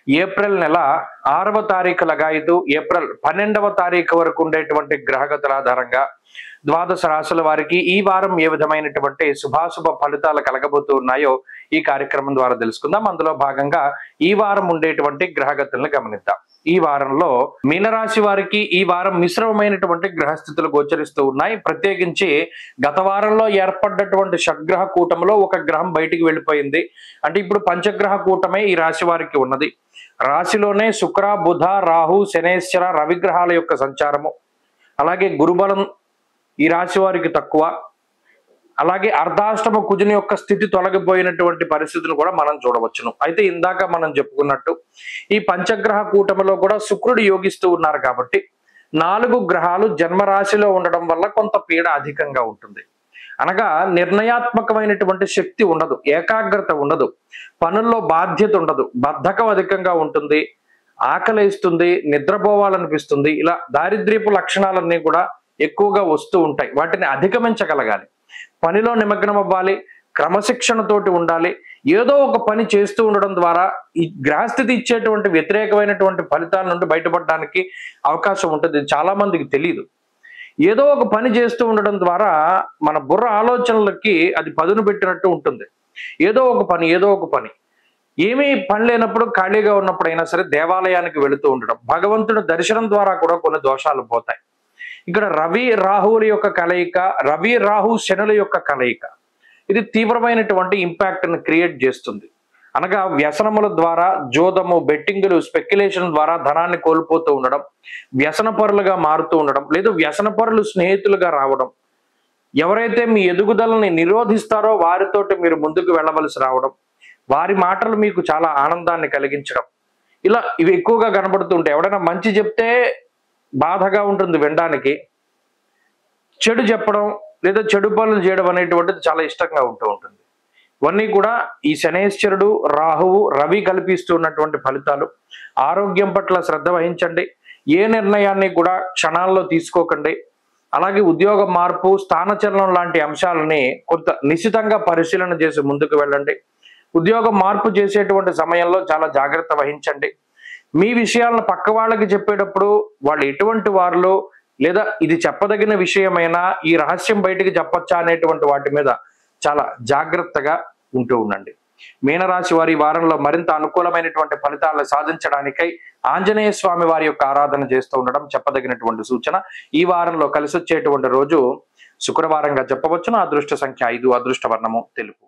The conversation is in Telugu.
ఏప్రిల్ నెల 6వ తారీఖు లగాయతు ఏప్రిల్ 12వ తారీఖు వరకు ఉండేటువంటి గ్రహగతుల ఆధారంగా ద్వాదశ రాశుల వారికి ఈ వారం ఏ విధమైనటువంటి శుభాశుభ ఫలితాలు కలగబోతూ ఉన్నాయో ఈ కార్యక్రమం ద్వారా తెలుసుకుందాం. అందులో భాగంగా ఈ వారం ఉండేటువంటి గ్రహగతులను గమనిద్దాం. ఈ వారంలో మీనరాశి వారికి ఈ వారం మిశ్రమమైనటువంటి గ్రహస్థితులు గోచరిస్తూ ఉన్నాయి. ప్రత్యేకించి గత వారంలో ఏర్పడ్డటువంటి షడ్గ్రహ కూటమిలో ఒక గ్రహం బయటికి వెళ్ళిపోయింది. అంటే ఇప్పుడు పంచగ్రహ కూటమే ఈ రాశి వారికి ఉన్నది. రాశిలోనే శుక్ర, బుధ, రాహు, శనేశ్వర, రవిగ్రహాల యొక్క సంచారము, అలాగే గురుబలం ఈ రాశి వారికి తక్కువ, అలాగే అర్ధాష్టమ కుజుని యొక్క స్థితి తొలగిపోయినటువంటి పరిస్థితులు కూడా మనం చూడవచ్చును. అయితే ఇందాక మనం చెప్పుకున్నట్టు ఈ పంచగ్రహ కూటమిలో కూడా శుక్రుడు యోగిస్తూ ఉన్నారు కాబట్టి 4 గ్రహాలు జన్మరాశిలో ఉండడం వల్ల కొంత పీడ అధికంగా ఉంటుంది. అనగా నిర్ణయాత్మకమైనటువంటి శక్తి ఉండదు, ఏకాగ్రత ఉండదు, పనుల్లో బాధ్యత ఉండదు, బద్ధకం అధికంగా ఉంటుంది, ఆకలిస్తుంది, నిద్రపోవాలనిపిస్తుంది. ఇలా దారిద్ర్యపు లక్షణాలన్నీ కూడా ఎక్కువగా వస్తూ ఉంటాయి. వాటిని అధిగమించగలగాలి, పనిలో నిమగ్నం అవ్వాలి, క్రమశిక్షణతోటి ఉండాలి. ఏదో ఒక పని చేస్తూ ఉండడం ద్వారా ఈ గ్రహస్థితి ఇచ్చేటువంటి వ్యతిరేకమైనటువంటి ఫలితాల నుండి బయటపడడానికి అవకాశం ఉంటుంది. చాలా మందికి తెలియదు. ఏదో ఒక పని చేస్తూ ఉండడం ద్వారా మన బుర్ర ఆలోచనలకి అది పదును పెట్టినట్టు ఉంటుంది. ఏదో ఒక పని ఏమీ పని లేనప్పుడు, ఖాళీగా ఉన్నప్పుడు అయినా సరే దేవాలయానికి వెళుతూ ఉండడం, భగవంతుడి దర్శనం ద్వారా కూడా కొన్ని దోషాలు పోతాయి. ఇక్కడ రవి రాహువుల యొక్క కలయిక, రవి రాహు శనుల యొక్క కలయిక ఇది తీవ్రమైనటువంటి ఇంపాక్ట్ ని క్రియేట్ చేస్తుంది. అనగా వ్యసనముల ద్వారా, జోదము, బెట్టింగులు, స్పెక్యులేషన్ ద్వారా ధనాన్ని కోల్పోతూ ఉండడం, వ్యసనపరులుగా మారుతూ ఉండడం, లేదు వ్యసనపరులు స్నేహితులుగా రావడం, ఎవరైతే మీ ఎదుగుదలని నిరోధిస్తారో వారితోటి మీరు ముందుకు వెళ్ళవలసి రావడం, వారి మాటలు మీకు చాలా ఆనందాన్ని కలిగించడం, ఇలా ఇవి ఎక్కువగా కనబడుతూ ఉంటాయి. ఎవడైనా మంచి చెప్తే బాధగా ఉంటుంది వినడానికి, చెడు చెప్పడం లేదా చెడు పనులు చేయడం అనేటువంటిది చాలా ఇష్టంగా ఉంటూ ఉంటుంది. ఇవన్నీ కూడా ఈ శనేశ్వరుడు, రాహువు, రవి కల్పిస్తున్నటువంటి ఫలితాలు. ఆరోగ్యం పట్ల శ్రద్ధ వహించండి. ఏ నిర్ణయాన్ని కూడా క్షణాల్లో తీసుకోకండి. అలాగే ఉద్యోగ మార్పు, స్థానచలనం లాంటి అంశాలని కొంత నిశితంగా పరిశీలన చేసి ముందుకు వెళ్ళండి. ఉద్యోగ మార్పు చేసేటువంటి సమయంలో చాలా జాగ్రత్త వహించండి. మీ విషయాలను పక్క వాళ్ళకి చెప్పేటప్పుడు వాళ్ళు ఎటువంటి వారిలో, లేదా ఇది చెప్పదగిన విషయమైనా, ఈ రహస్యం బయటికి చెప్పొచ్చా అనేటువంటి వాటి మీద చాలా జాగ్రత్తగా ఉంటూ ఉండండి. మీనరాశి వారి వారంలో మరింత అనుకూలమైనటువంటి ఫలితాలను సాధించడానికై ఆంజనేయ స్వామి వారి యొక్క ఆరాధన చేస్తూ ఉండడం చెప్పదగినటువంటి సూచన. ఈ వారంలో కలిసి వచ్చేటువంటి రోజు శుక్రవారంగా చెప్పవచ్చును. అదృష్ట సంఖ్య 5, అదృష్ట వర్ణము తెలుపు.